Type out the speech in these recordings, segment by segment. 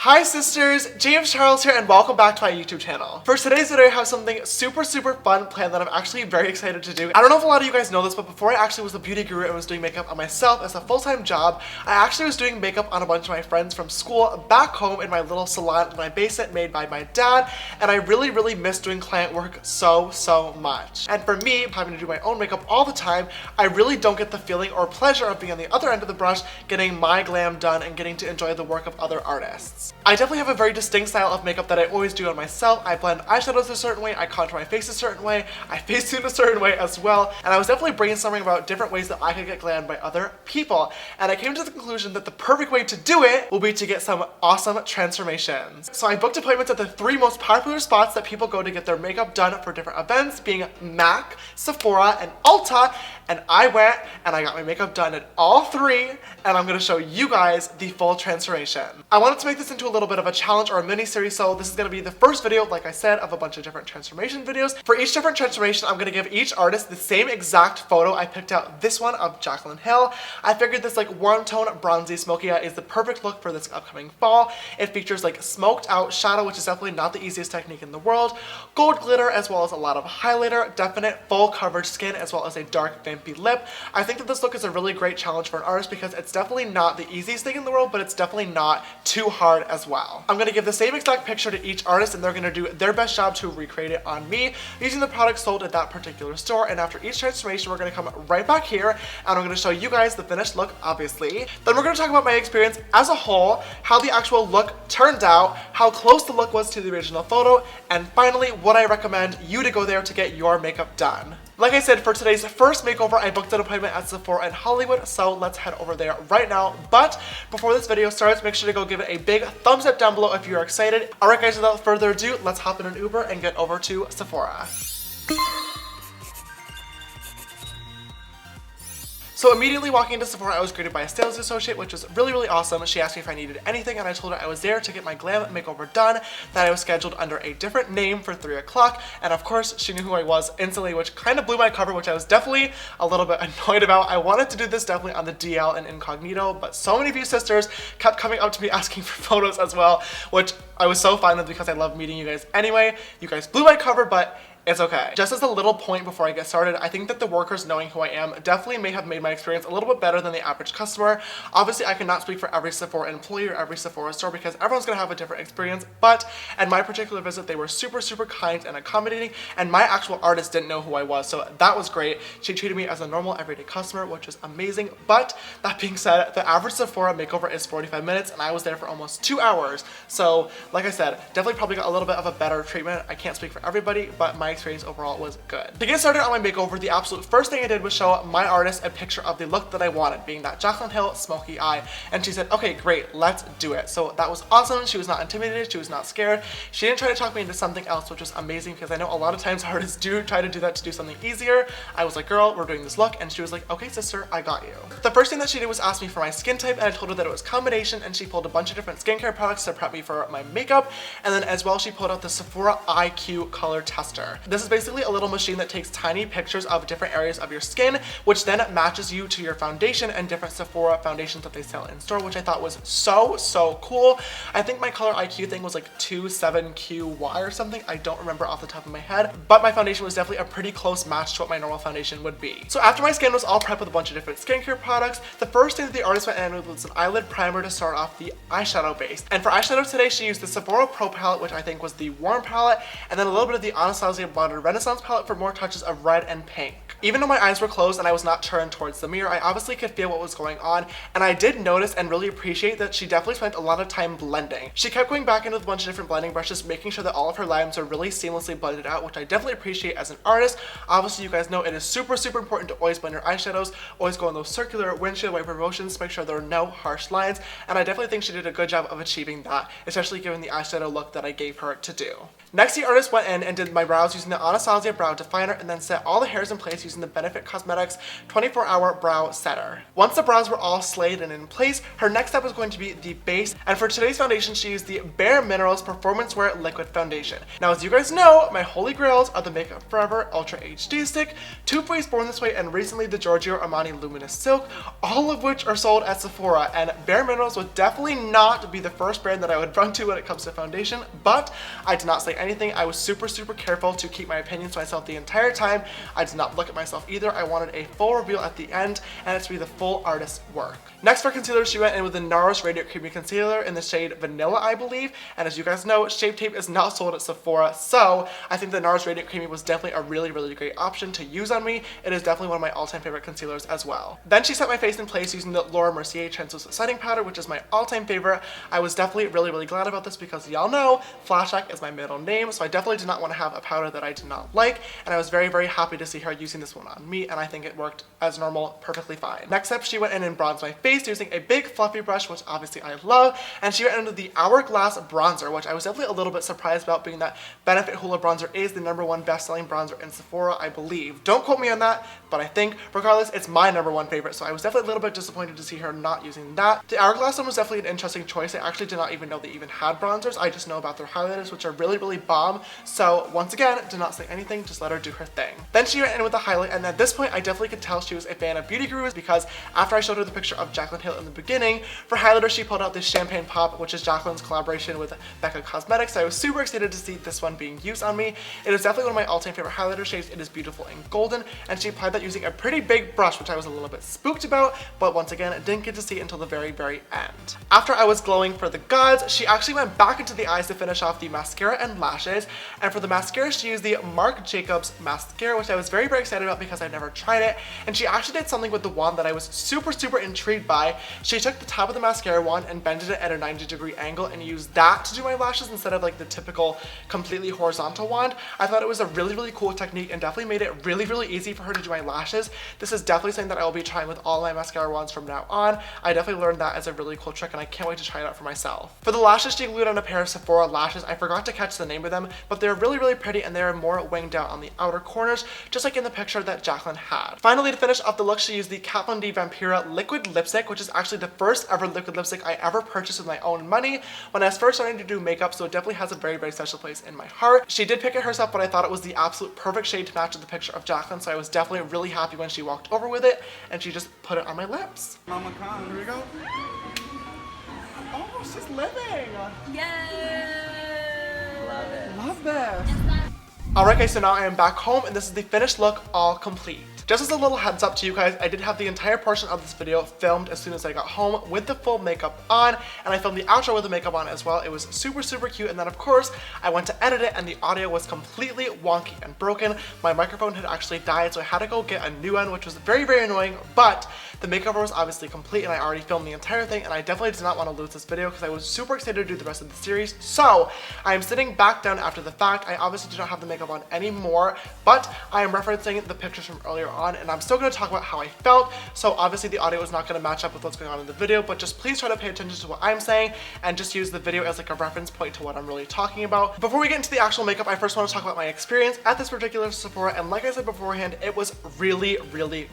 Hi sisters, James Charles here and welcome back to my YouTube channel. For today's video I have something super fun planned that I'm actually very excited to do. I don't know if a lot of you guys know this, but before I actually was a beauty guru and was doing makeup on myself as a full-time job, I actually was doing makeup on a bunch of my friends from school back home in my little salon in my basement made by my dad, and I really miss doing client work so much. And for me, having to do my own makeup all the time, I really don't get the feeling or pleasure of being on the other end of the brush, getting my glam done and getting to enjoy the work of other artists. I definitely have a very distinct style of makeup that I always do on myself. I blend eyeshadows a certain way, I contour my face a certain way, I face tune a certain way as well, and I was definitely brainstorming about different ways that I could get glammed by other people. And I came to the conclusion that the perfect way to do it will be to get some awesome transformations. So I booked appointments at the 3 most popular spots that people go to get their makeup done for different events, being MAC, Sephora, and Ulta, and I went and I got my makeup done at all 3, and I'm gonna show you guys the full transformation. I wanted to make this into a little bit of a challenge or a mini series, so this is going to be the first video, like I said, of a bunch of different transformation videos. For each different transformation, I'm going to give each artist the same exact photo. I picked out this one of Jaclyn Hill. I figured this like warm tone, bronzy, smoky eye is the perfect look for this upcoming fall. It features like smoked out shadow, which is definitely not the easiest technique in the world, gold glitter, as well as a lot of highlighter, definite full coverage skin, as well as a dark vampy lip. I think that this look is a really great challenge for an artist because it's definitely not the easiest thing in the world, but it's definitely not too hard as well. I'm going to give the same exact picture to each artist and they're going to do their best job to recreate it on me using the products sold at that particular store. And after each transformation, we're going to come right back here and I'm going to show you guys the finished look, obviously. Then we're going to talk about my experience as a whole, how the actual look turned out, how close the look was to the original photo, and finally, what I recommend you to go there to get your makeup done. Like I said, for today's first makeover, I booked an appointment at Sephora in Hollywood, so let's head over there right now. But before this video starts, make sure to go give it a big thumbs up down below if you're excited. Alright guys, without further ado, let's hop in an Uber and get over to Sephora. So immediately walking into Sephora, I was greeted by a sales associate, which was really awesome. She asked me if I needed anything, and I told her I was there to get my glam makeover done, that I was scheduled under a different name for 3 o'clock, and of course, she knew who I was instantly, which kind of blew my cover, which I was definitely a little bit annoyed about. I wanted to do this definitely on the DL and incognito, but so many of you sisters kept coming up to me asking for photos as well, which I was so fine with because I love meeting you guys anyway. You guys blew my cover, but it's okay. Just as a little point before I get started, I think that the workers knowing who I am definitely may have made my experience a little bit better than the average customer. Obviously, I cannot speak for every Sephora employee or every Sephora store because everyone's gonna have a different experience, but at my particular visit, they were super kind and accommodating, and my actual artist didn't know who I was, so that was great. She treated me as a normal everyday customer, which was amazing, but that being said, the average Sephora makeover is 45 minutes, and I was there for almost 2 hours, so like I said, definitely probably got a little bit of a better treatment. I can't speak for everybody, but my experience overall was good. To get started on my makeover, the absolute first thing I did was show my artist a picture of the look that I wanted, being that Jaclyn Hill smoky eye, and she said, okay, great, let's do it. So that was awesome. She was not intimidated, she was not scared. She didn't try to talk me into something else, which was amazing because I know a lot of times artists do try to do that to do something easier. I was like, girl, we're doing this look, and she was like, okay, sister, I got you. The first thing that she did was ask me for my skin type, and I told her that it was combination, and she pulled a bunch of different skincare products to prep me for my makeup, and then as well, she pulled out the Sephora IQ color tester. This is basically a little machine that takes tiny pictures of different areas of your skin, which then matches you to your foundation and different Sephora foundations that they sell in store, which I thought was so cool. I think my color IQ thing was like 27QY or something. I don't remember off the top of my head, but my foundation was definitely a pretty close match to what my normal foundation would be. So after my skin was all prepped with a bunch of different skincare products, the first thing that the artist went in with was an eyelid primer to start off the eyeshadow base. And for eyeshadow today, she used the Sephora Pro palette, which I think was the warm palette, and then a little bit of the Anastasia Blonde Renaissance palette for more touches of red and pink. Even though my eyes were closed and I was not turned towards the mirror, I obviously could feel what was going on, and I did notice and really appreciate that she definitely spent a lot of time blending. She kept going back in with a bunch of different blending brushes, making sure that all of her lines are really seamlessly blended out, which I definitely appreciate as an artist. Obviously, you guys know it is super important to always blend your eyeshadows, always go in those circular windshield wiper motions to make sure there are no harsh lines, and I definitely think she did a good job of achieving that, especially given the eyeshadow look that I gave her to do. Next, the artist went in and did my brows using the Anastasia Brow Definer and then set all the hairs in place using using the Benefit Cosmetics 24-Hour Brow Setter. Once the brows were all slayed and in place, her next step was going to be the base, and for today's foundation she used the Bare Minerals Performance Wear Liquid Foundation. Now as you guys know, my holy grails are the Makeup Forever Ultra HD Stick, Too Faced Born This Way, and recently the Giorgio Armani Luminous Silk, all of which are sold at Sephora, and Bare Minerals would definitely not be the first brand that I would run to when it comes to foundation, but I did not say anything. I was super careful to keep my opinions to myself the entire time. I did not look at myself either. I wanted a full reveal at the end and it to be the full artist's work. Next for concealer, she went in with the Nars Radiant Creamy Concealer in the shade Vanilla, I believe, and as you guys know, Shape Tape is not sold at Sephora, so I think the Nars Radiant Creamy was definitely a really great option to use on me. It is definitely one of my all-time favorite concealers as well. Then she set my face in place using the Laura Mercier Translucent Setting Powder, which is my all-time favorite. I was definitely really glad about this because y'all know Flashback is my middle name, so I definitely did not want to have a powder that I did not like, and I was very happy to see her using this one on me, and I think it worked as normal perfectly fine. Next up, she went in and bronzed my face using a big fluffy brush, which obviously I love, and she went into the Hourglass bronzer, which I was definitely a little bit surprised about, being that Benefit Hoola bronzer is the #1 best-selling bronzer in Sephora, I believe. Don't quote me on that, but I think regardless, it's my #1 favorite, so I was definitely a little bit disappointed to see her not using that. The Hourglass one was definitely an interesting choice. I actually did not even know they even had bronzers. I just know about their highlighters, which are really bomb. So once again, did not say anything, just let her do her thing. Then she went in with the highlight, and at this point, I definitely could tell she was a fan of beauty gurus because after I showed her the picture of Jaclyn Hill in the beginning, for highlighter, she pulled out this Champagne Pop, which is Jaclyn's collaboration with Becca Cosmetics. So I was super excited to see this one being used on me. It is definitely one of my all-time favorite highlighter shades. It is beautiful and golden, and she applied that using a pretty big brush, which I was a little bit spooked about, but once again, didn't get to see until the very end. After I was glowing for the gods, she actually went back into the eyes to finish off the mascara and lashes, and for the mascara, she used the Marc Jacobs mascara, which I was very excited about because I've never tried it, and she actually did something with the wand that I was super intrigued by. She took the top of the mascara wand and bended it at a 90-degree angle and used that to do my lashes instead of like the typical completely horizontal wand. I thought it was a really cool technique and definitely made it really easy for her to do my lashes. This is definitely something that I will be trying with all my mascara wands from now on. I definitely learned that as a really cool trick and I can't wait to try it out for myself. For the lashes, she glued on a pair of Sephora lashes. I forgot to catch the name of them, but they're really pretty and they're more winged out on the outer corners, just like in the picture that Jaclyn had. Finally, to finish off the look, she used the Kat Von D Vampira liquid lipstick, which is actually the first ever liquid lipstick I ever purchased with my own money when I was first starting to do makeup, so it definitely has a very special place in my heart. She did pick it herself, but I thought it was the absolute perfect shade to match with the picture of Jaclyn, so I was definitely really happy when she walked over with it and she just put it on my lips. Mama, come. Here we go. Oh, she's living. Yay! Love it. Love this. Alright guys, so now I am back home and this is the finished look, all complete. Just as a little heads up to you guys, I did have the entire portion of this video filmed as soon as I got home with the full makeup on, and I filmed the outro with the makeup on as well. It was super cute, and then of course, I went to edit it and the audio was completely wonky and broken. My microphone had actually died, so I had to go get a new one, which was very annoying, but the makeover was obviously complete and I already filmed the entire thing, and I definitely did not want to lose this video because I was super excited to do the rest of the series. So I am sitting back down after the fact. I obviously do not have the makeup on anymore, but I am referencing the pictures from earlier on, and I'm still going to talk about how I felt. So obviously the audio is not going to match up with what's going on in the video, but just please try to pay attention to what I'm saying and just use the video as like a reference point to what I'm really talking about. Before we get into the actual makeup, I first want to talk about my experience at this particular Sephora, and like I said beforehand, it was really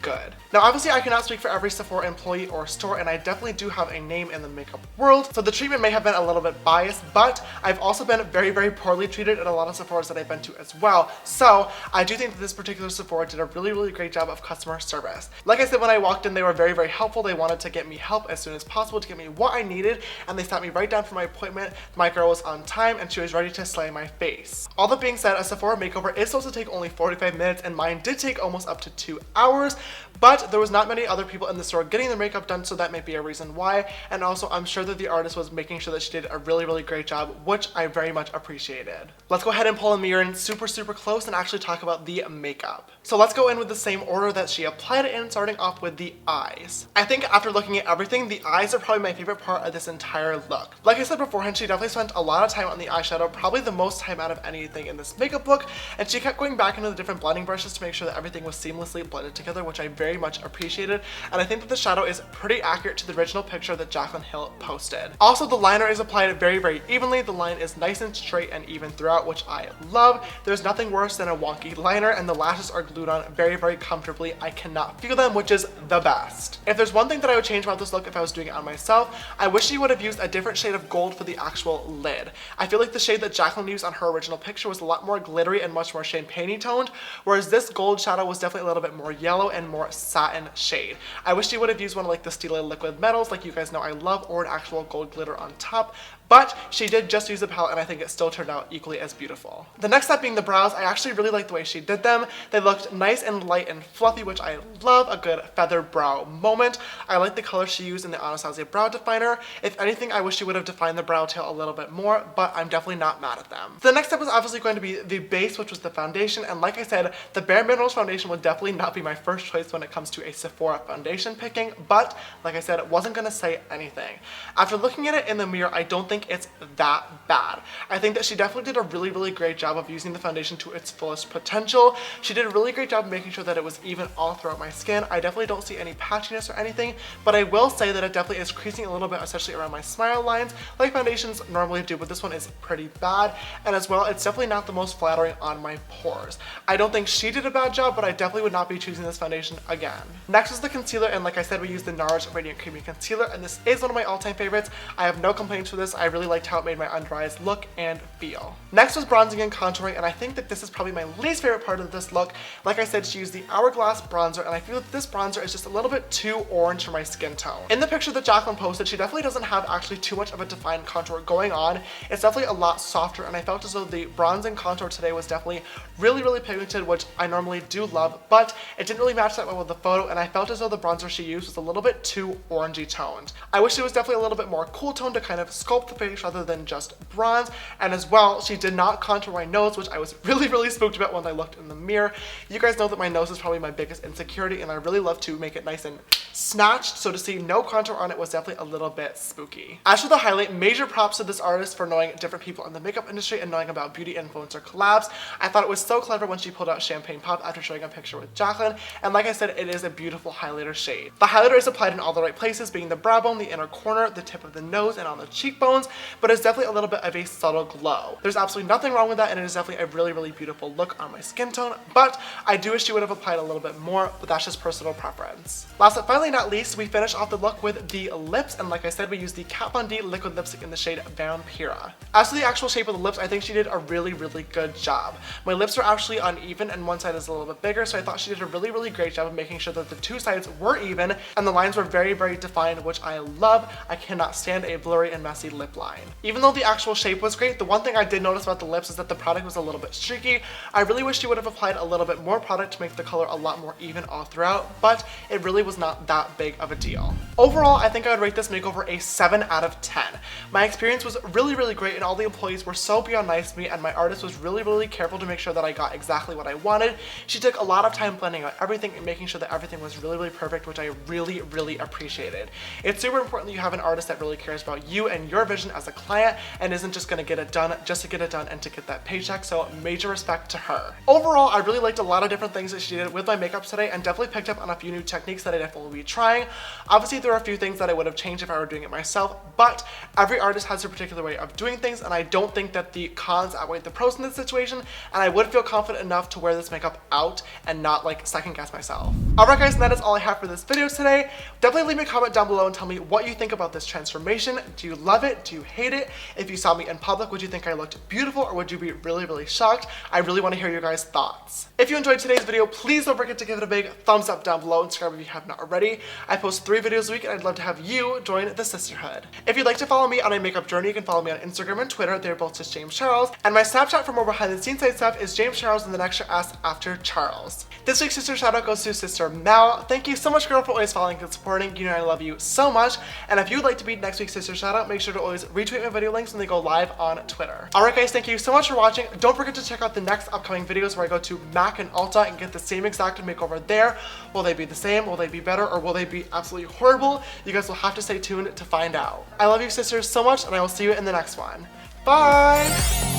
good. Now obviously I cannot speak for every Sephora employee or store, and I definitely do have a name in the makeup world, so the treatment may have been a little bit biased, but I've also been very poorly treated at a lot of Sephoras that I've been to as well. So I do think that this particular Sephora did a really great job of customer service. Like I said, when I walked in, they were very helpful. They wanted to get me help as soon as possible to get me what I needed, and they sat me right down for my appointment. My girl was on time and she was ready to slay my face. All that being said, a Sephora makeover is supposed to take only 45 minutes, and mine did take almost up to 2 hours, but there was not many other people in the store getting their makeup done, so that might be a reason why. And also, I'm sure that the artist was making sure that she did a really great job, which I very much appreciated. Let's go ahead and pull a mirror in super close and actually talk about the makeup. So let's go in with the same order that she applied it in, starting off with the eyes. I think after looking at everything, the eyes are probably my favorite part of this entire look. Like I said beforehand, she definitely spent a lot of time on the eyeshadow, probably the most time out of anything in this makeup look, and she kept going back into the different blending brushes to make sure that everything was seamlessly blended together, which I very much appreciated. and I think that the shadow is pretty accurate to the original picture that Jaclyn Hill posted. Also, the liner is applied very evenly. The line is nice and straight and even throughout, which I love. There's nothing worse than a wonky liner, and the lashes are glued on very comfortably. I cannot feel them, which is the best. If there's one thing that I would change about this look if I was doing it on myself, I wish she would have used a different shade of gold for the actual lid. I feel like the shade that Jaclyn used on her original picture was a lot more glittery and much more champagne-y toned, whereas this gold shadow was definitely a little bit more yellow and more satin shade. I wish she would have used one of like the Stila liquid metals, like you guys know I love, or an actual gold glitter on top. But she did just use a palette, and I think it still turned out equally as beautiful. The next step being the brows, I actually really like the way she did them. They looked nice and light and fluffy, which I love, a good feathered brow moment. I like the color she used in the Anastasia brow definer. If anything, I wish she would have defined the brow tail a little bit more, but I'm definitely not mad at them. The next step was obviously going to be the base, which was the foundation, and like I said, the Bare Minerals foundation would definitely not be my first choice when it comes to a Sephora foundation picking, but like I said, it wasn't going to say anything. After looking at it in the mirror, I don't think it's that bad. I think that she definitely did a really great job of using the foundation to its fullest potential. She did a really great job of making sure that it was even all throughout my skin. I definitely don't see any patchiness or anything, but I will say that it definitely is creasing a little bit, especially around my smile lines, like foundations normally do, but this one is pretty bad. And as well, it's definitely not the most flattering on my pores. I don't think she did a bad job, but I definitely would not be choosing this foundation again. Next is the concealer, and like I said, we used the Nars Radiant Creamy Concealer, and this is one of my all-time favorites. I have no complaints with this. I really liked how it made my under eyes look and feel. Next was bronzing and contouring, and I think that this is probably my least favorite part of this look. Like I said, she used the Hourglass bronzer, and I feel that this bronzer is just a little bit too orange for my skin tone. In the picture that Jaclyn posted, she definitely doesn't have actually too much of a defined contour going on. It's definitely a lot softer, and I felt as though the bronzing contour today was definitely really pigmented, which I normally do love, but it didn't really match that well with the photo, and I felt as though the bronzer she used was a little bit too orangey toned. I wish it was definitely a little bit more cool toned to kind of sculpt the face rather than just bronze. And as well, she did not contour my nose, which I was really spooked about when I looked in the mirror. You guys know that my nose is probably my biggest insecurity, and I really love to make it nice and snatched, so to see no contour on it was definitely a little bit spooky. As for the highlight, major props to this artist for knowing different people in the makeup industry and knowing about beauty influencer collabs. I thought it was so clever when she pulled out Champagne Pop after showing a picture with Jaclyn, and like I said, it is a beautiful highlighter shade. The highlighter is applied in all the right places, being the brow bone, the inner corner, the tip of the nose, and on the cheekbones, but it's definitely a little bit of a subtle glow. There's absolutely nothing wrong with that, and it is definitely a really beautiful look on my skin tone, but I do wish she would have applied a little bit more, but that's just personal preference. Last but finally not least, we finish off the look with the lips, and like I said, we used the Kat Von D liquid lipstick in the shade Vampira. As to the actual shape of the lips, I think she did a really good job. My lips are actually uneven, and one side is a little bit bigger, so I thought she did a really great job of making sure that the two sides were even, and the lines were very defined, which I love. I cannot stand a blurry and messy lip line. Even though the actual shape was great, the one thing I did notice about the lips is that the product was a little bit streaky. I really wish she would have applied a little bit more product to make the color a lot more even all throughout, but it really was not that big of a deal. Overall, I think I would rate this makeover a 7 out of 10. My experience was really great, and all the employees were so beyond nice to me, and my artist was really careful to make sure that I got exactly what I wanted. She took a lot of time blending out everything and making sure that everything was really perfect, which I really appreciated. It's super important that you have an artist that really cares about you and your vision as a client and isn't just gonna get it done just to get it done and to get that paycheck, so major respect to her. Overall, I really liked a lot of different things that she did with my makeup today, and definitely picked up on a few new techniques that I definitely will be trying. Obviously, there are a few things that I would have changed if I were doing it myself, but every artist has their particular way of doing things, and I don't think that the cons outweigh the pros in this situation, and I would feel confident enough to wear this makeup out and not like second guess myself. Alright guys, and that is all I have for this video today. Definitely leave me a comment down below and tell me what you think about this transformation. Do you love it? Do you hate it? If you saw me in public, would you think I looked beautiful, or would you be really shocked? I really want to hear your guys' thoughts. If you enjoyed today's video, please don't forget to give it a big thumbs up down below and subscribe if you have not already. I post 3 videos a week, and I'd love to have you join the sisterhood. If you'd like to follow me on a makeup journey, you can follow me on Instagram and Twitter. They're both just James Charles, and my Snapchat for more behind the scenes side stuff is James Charles and the extra S after Charles. This week's sister shout out goes to Sister Mel. Thank you so much, girl, for always following and supporting. You know I love you so much, and if you'd like to be next week's sister shout out, make sure to always retweet my video links when they go live on Twitter. Alright guys, thank you so much for watching. Don't forget to check out the next upcoming videos where I go to MAC and Ulta and get the same exact makeover there. Will they be the same? Will they be better? Or will they be absolutely horrible? You guys will have to stay tuned to find out. I love you sisters so much, and I will see you in the next one. Bye!